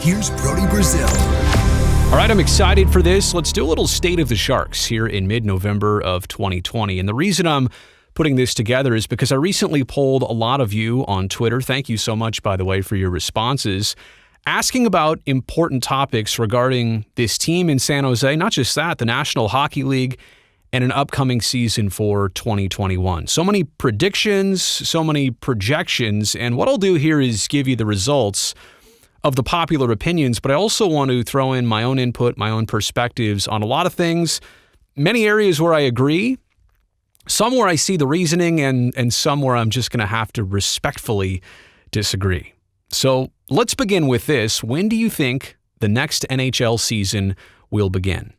Here's Brody Brazil. All right, I'm excited for this. Let's do a little State of the Sharks here in mid-November of 2020. And the reason I'm putting this together is because I recently polled a lot of you on Twitter. Thank you so much, by the way, for your responses, asking about important topics regarding this team in San Jose. Not just that, the National Hockey League and an upcoming season for 2021. So many predictions, so many projections. And what I'll do here is give you the results of the popular opinions, but I also want to throw in my own input, my own perspectives on a lot of things. Many areas where I agree, some where I see the reasoning, and some where I'm just going to have to respectfully disagree. So let's begin with this. When do you think the next NHL season will begin?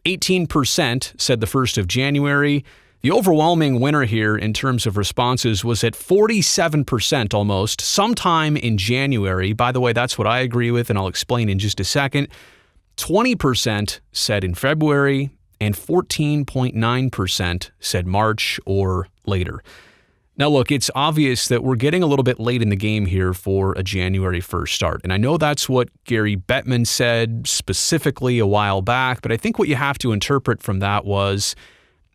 18% said the 1st of January. The overwhelming winner here in terms of responses was at 47% almost, sometime in January. By the way, that's what I agree with, and I'll explain in just a second. 20% said in February, and 14.9% said March or later. Now look, it's obvious that we're getting a little bit late in the game here for a January 1st start. And I know that's what Gary Bettman said specifically a while back, but I think what you have to interpret from that was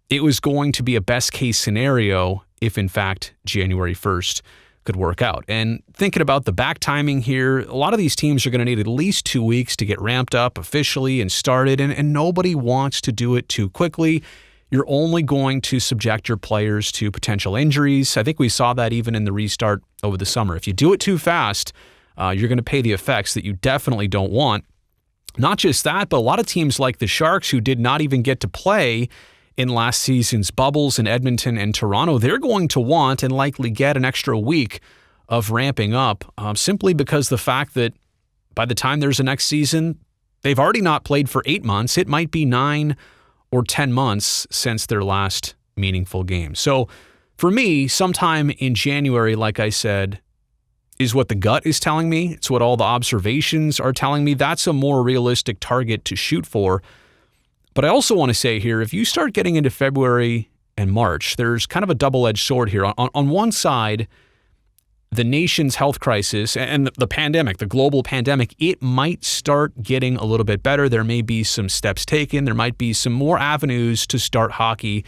it was going to be a best case scenario if, in fact, January 1st could work out. And thinking about the back timing here, a lot of these teams are going to need at least 2 weeks to get ramped up officially and started, and nobody wants to do it too quickly. You're only going to subject your players to potential injuries. I think we saw that even in the restart over the summer. If you do it too fast, you're going to pay the effects that you definitely don't want. Not just that, but a lot of teams like the Sharks, who did not even get to play in last season's bubbles in Edmonton and Toronto, they're going to want and likely get an extra week of ramping up simply because the fact that by the time there's a next season, they've already not played for 8 months. It might be 9 or 10 months since their last meaningful game. So for me, sometime in January, like I said, is what the gut is telling me. It's what all the observations are telling me. That's a more realistic target to shoot for. But I also want to say here, if you start getting into February and March, there's kind of a double-edged sword here. On one side, the nation's health crisis and the pandemic, the global pandemic, it might start getting a little bit better. There may be some steps taken. There might be some more avenues to start hockey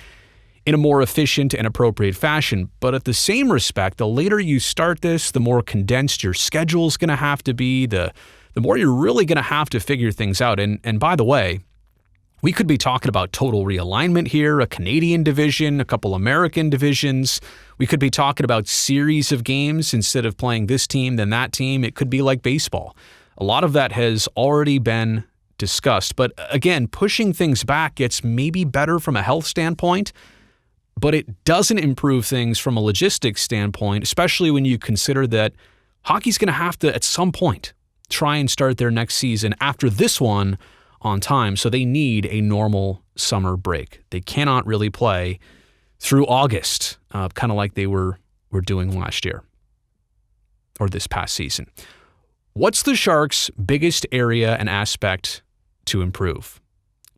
in a more efficient and appropriate fashion. But at the same respect, the later you start this, the more condensed your schedule is going to have to be, the more you're really going to have to figure things out. And by the way, we could be talking about total realignment here, a Canadian division, a couple American divisions. We could be talking about series of games instead of playing this team, then that team. It could be like baseball. A lot of that has already been discussed. But again, pushing things back gets maybe better from a health standpoint, but it doesn't improve things from a logistics standpoint, especially when you consider that hockey's going to have to, at some point, try and start their next season after this one on time, so they need a normal summer break. They cannot really play through August, kind of like they were doing last year or this past season. What's the Sharks' biggest area and aspect to improve?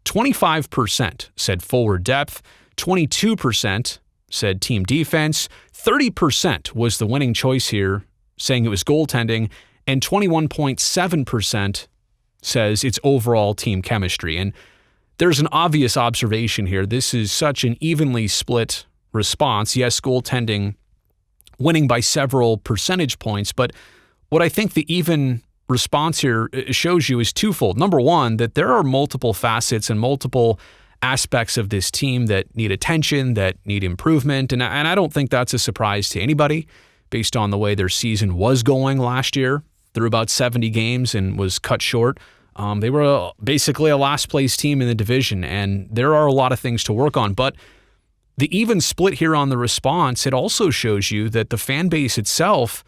25% said forward depth, 22% said team defense, 30% was the winning choice here, saying it was goaltending, and 21.7% says it's overall team chemistry. And there's an obvious observation here. This is such an evenly split response. Yes, goaltending winning by several percentage points, but what I think the even response here shows you is twofold. Number one, that there are multiple facets and multiple aspects of this team that need attention, that need improvement, and I don't think that's a surprise to anybody based on the way their season was going last year. Through about 70 games and was cut short. They were basically a last-place team in the division, and there are a lot of things to work on. But the even split here on the response, it also shows you that the fan base itself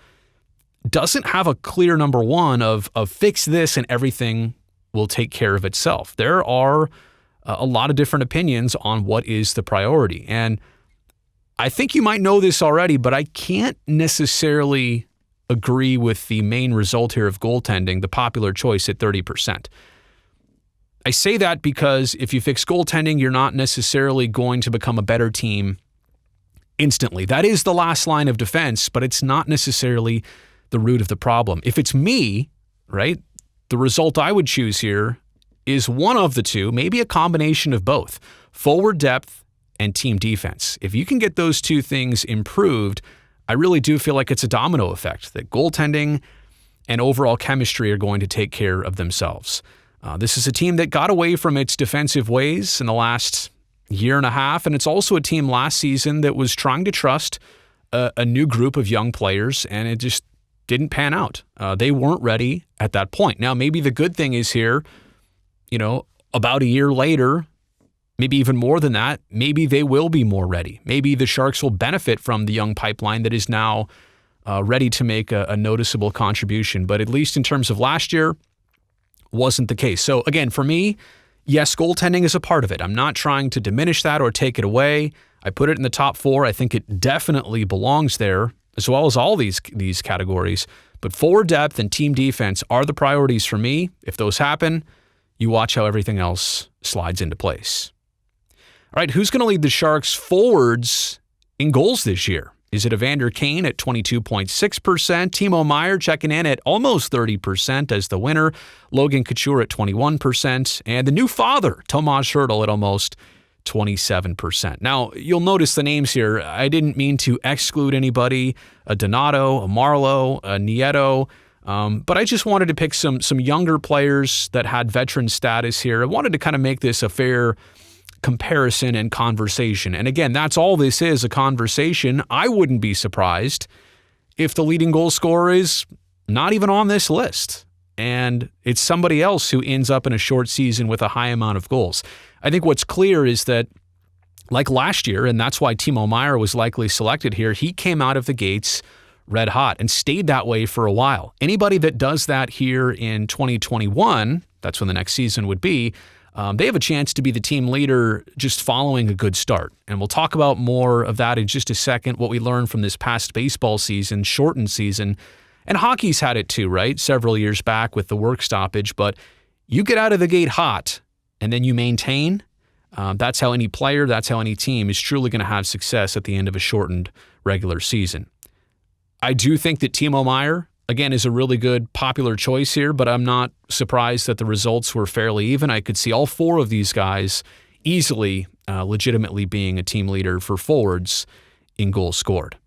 doesn't have a clear number one of fix this and everything will take care of itself. There are a lot of different opinions on what is the priority. And I think you might know this already, but I can't necessarily agree with the main result here of goaltending, the popular choice at 30%. I say that because if you fix goaltending, you're not necessarily going to become a better team instantly. That is the last line of defense, but it's not necessarily the root of the problem. If it's me, right, the result I would choose here is one of the two, maybe a combination of both, forward depth and team defense. If you can get those two things improved, I really do feel like it's a domino effect, that goaltending and overall chemistry are going to take care of themselves. This is a team that got away from its defensive ways in the last year and a half, and it's also a team last season that was trying to trust a new group of young players, and it just didn't pan out. They weren't ready at that point. Now, maybe the good thing is here, about a year later, maybe even more than that, maybe they will be more ready. Maybe the Sharks will benefit from the young pipeline that is now ready to make a noticeable contribution. But at least in terms of last year, wasn't the case. So again, for me, yes, goaltending is a part of it. I'm not trying to diminish that or take it away. I put it in the top 4. I think it definitely belongs there, as well as all these categories. But forward depth and team defense are the priorities for me. If those happen, you watch how everything else slides into place. All right, who's going to lead the Sharks forwards in goals this year? Is it Evander Kane at 22.6%? Timo Meier checking in at almost 30% as the winner. Logan Couture at 21%. And the new father, Tomas Hertl, at almost 27%. Now, you'll notice the names here. I didn't mean to exclude anybody, a Donato, a Marlowe, a Nieto, but I just wanted to pick some younger players that had veteran status here. I wanted to kind of make this a fair comparison and conversation. And again, that's all this is, a conversation. I wouldn't be surprised if the leading goal scorer is not even on this list, and it's somebody else who ends up in a short season with a high amount of goals. I think what's clear is that, like last year, and that's why Timo Meier was likely selected here, he came out of the gates red hot and stayed that way for a while. Anybody that does that here in 2021, that's when the next season would be, they have a chance to be the team leader just following a good start. And we'll talk about more of that in just a second, what we learned from this past baseball season, shortened season. And hockey's had it too, right? Several years back with the work stoppage. But you get out of the gate hot and then you maintain. That's how any player, that's how any team is truly going to have success at the end of a shortened regular season. I do think that Timo Meier, again, is a really good popular choice here, but I'm not surprised that the results were fairly even. I could see all 4 of these guys easily, legitimately being a team leader for forwards in goals scored.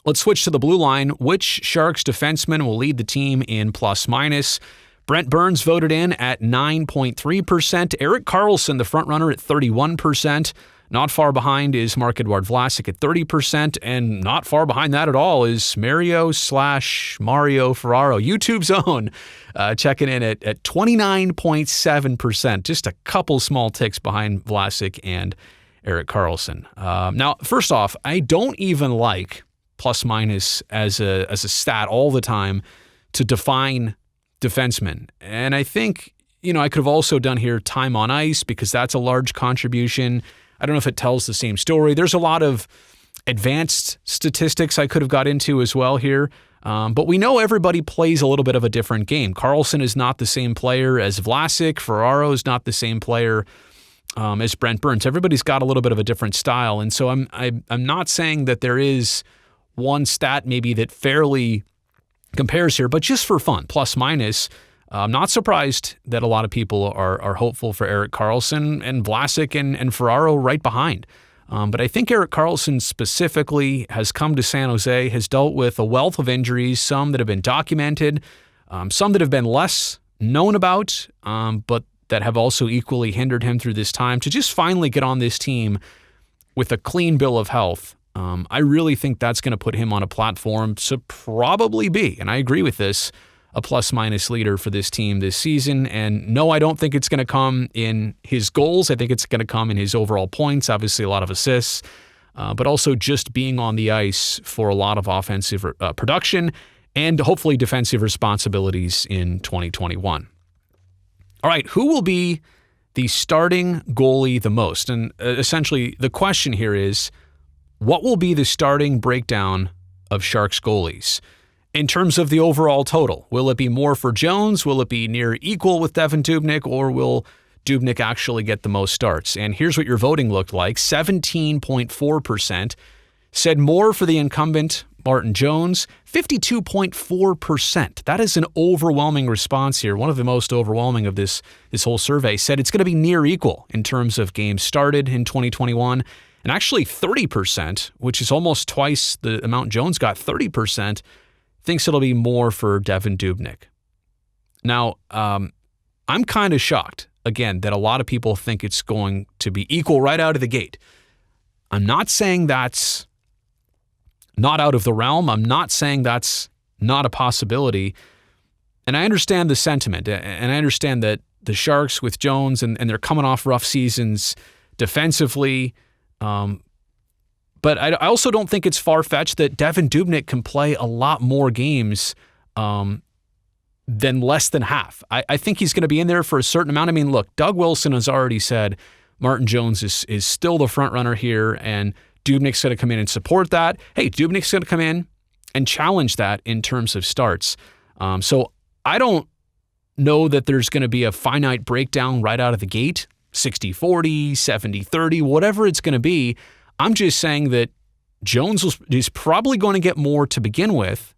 Let's switch to the blue line. Which Sharks defenseman will lead the team in plus minus? Brent Burns voted in at 9.3%. Erik Carlson, the front runner, at 31%. Not far behind is Marc-Edouard Vlasic at 30%, and not far behind that at all is Mario Ferraro, YouTube's own, checking in at 29.7%, just a couple small ticks behind Vlasic and Erik Carlson. Now, first off, I don't even like plus minus as a stat all the time to define defensemen, and I think I could have also done here time on ice because that's a large contribution. I don't know if it tells the same story. There's a lot of advanced statistics I could have got into as well here. But we know everybody plays a little bit of a different game. Carlson is not the same player as Vlasic. Ferraro is not the same player as Brent Burns. Everybody's got a little bit of a different style. And so I'm not saying that there is one stat maybe that fairly compares here, but just for fun, plus minus. I'm not surprised that a lot of people are hopeful for Erik Carlson and Vlasic and Ferraro right behind. But I think Erik Carlson specifically has come to San Jose, has dealt with a wealth of injuries, some that have been documented, some that have been less known about, but that have also equally hindered him through this time to just finally get on this team with a clean bill of health. I really think that's going to put him on a platform to probably be, and I agree with this, a plus-minus leader for this team this season. And no, I don't think it's going to come in his goals. I think it's going to come in his overall points, obviously a lot of assists, but also just being on the ice for a lot of offensive production and hopefully defensive responsibilities in 2021. All right, who will be the starting goalie the most? And essentially the question here is, what will be the starting breakdown of Sharks goalies? In terms of the overall total, will it be more for Jones? Will it be near equal with Devan Dubnyk, or will Dubnyk actually get the most starts? And here's what your voting looked like. 17.4% said more for the incumbent Martin Jones, 52.4%. That is an overwhelming response here. One of the most overwhelming of this whole survey said it's going to be near equal in terms of games started in 2021. And actually 30%, which is almost twice the amount Jones got, 30%, thinks it'll be more for Devan Dubnyk. Now, I'm kind of shocked, again, that a lot of people think it's going to be equal right out of the gate. I'm not saying that's not out of the realm. I'm not saying that's not a possibility. And I understand the sentiment, and I understand that the Sharks with Jones, and they're coming off rough seasons defensively. But I also don't think it's far-fetched that Devan Dubnyk can play a lot more games than less than half. I think he's going to be in there for a certain amount. I mean, look, Doug Wilson has already said Martin Jones is still the front runner here, and Dubnyk's going to come in and support that. Hey, Dubnyk's going to come in and challenge that in terms of starts. So I don't know that there's going to be a finite breakdown right out of the gate, 60-40, 70-30, whatever it's going to be. I'm just saying that Jones is probably going to get more to begin with,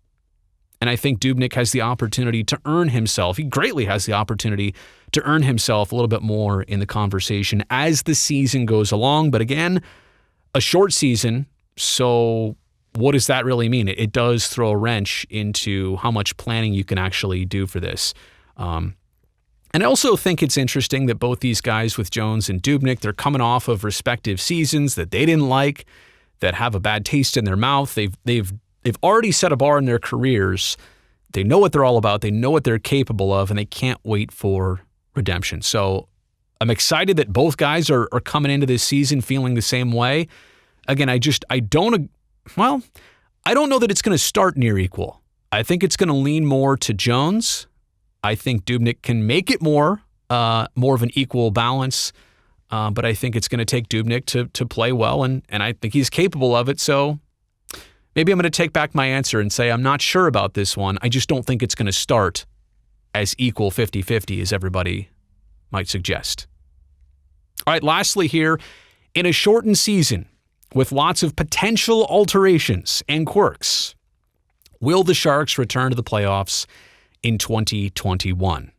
and I think Dubnyk has the opportunity to earn himself. He greatly has the opportunity to earn himself a little bit more in the conversation as the season goes along. But again, a short season, so what does that really mean? It does throw a wrench into how much planning you can actually do for this. And I also think it's interesting that both these guys with Jones and Dubnyk, they're coming off of respective seasons that they didn't like, that have a bad taste in their mouth. They've already set a bar in their careers. They know what they're all about. They know what they're capable of, and they can't wait for redemption. So I'm excited that both guys are coming into this season feeling the same way. Again, I don't know that it's going to start near equal. I think it's going to lean more to Jones. I think Dubnyk can make it more of an equal balance, but I think it's going to take Dubnyk to play well, and I think he's capable of it. So maybe I'm going to take back my answer and say I'm not sure about this one. I just don't think it's going to start as equal 50-50 as everybody might suggest. All right, lastly here, in a shortened season with lots of potential alterations and quirks, will the Sharks return to the playoffs in 2021?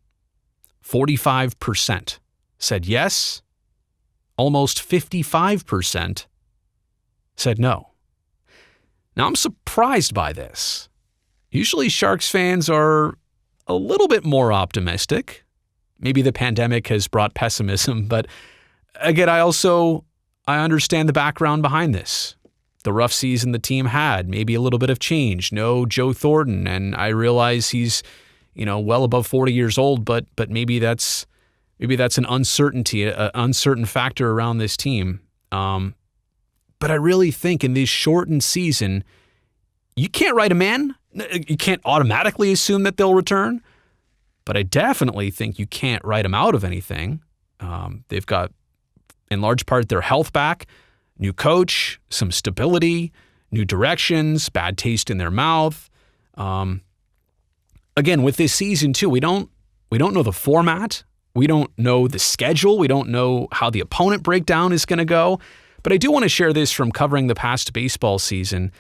45% said yes. Almost 55% said no. Now, I'm surprised by this. Usually Sharks fans are a little bit more optimistic. Maybe the pandemic has brought pessimism, but again, I understand the background behind this. The rough season the team had, maybe a little bit of change. No Joe Thornton, and I realize he's, well above 40 years old, but maybe that's an uncertainty, an uncertain factor around this team. But I really think in this shortened season, you can't write them in. You can't automatically assume that they'll return, but I definitely think you can't write them out of anything. They've got, in large part, their health back, new coach, some stability, new directions, bad taste in their mouth. Again, with this season too, we don't know the format. We don't know the schedule. We don't know how the opponent breakdown is going to go. But I do want to share this from covering the past baseball season.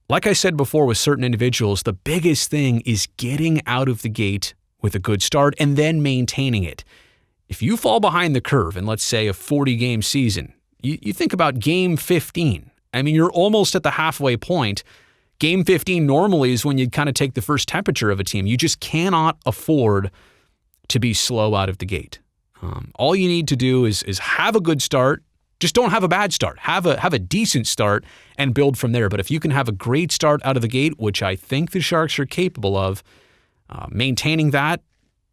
Like I said before with certain individuals, the biggest thing is getting out of the gate with a good start and then maintaining it. If you fall behind the curve in, let's say, a 40-game season, you think about game 15. I mean, you're almost at the halfway point. Game 15 normally is when you kind of take the first temperature of a team. You just cannot afford to be slow out of the gate. All you need to do is have a good start. Just don't have a bad start. Have a decent start and build from there. But if you can have a great start out of the gate, which I think the Sharks are capable of, maintaining that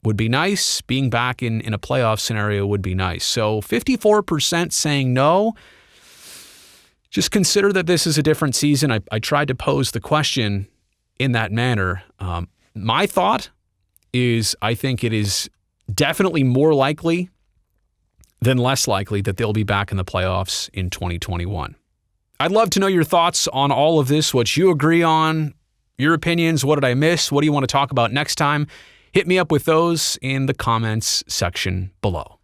would be nice. Being back in a playoff scenario would be nice. So 54% saying no. Just consider that this is a different season. I tried to pose the question in that manner. My thought is I think it is definitely more likely than less likely that they'll be back in the playoffs in 2021. I'd love to know your thoughts on all of this, what you agree on, your opinions. What did I miss? What do you want to talk about next time? Hit me up with those in the comments section below.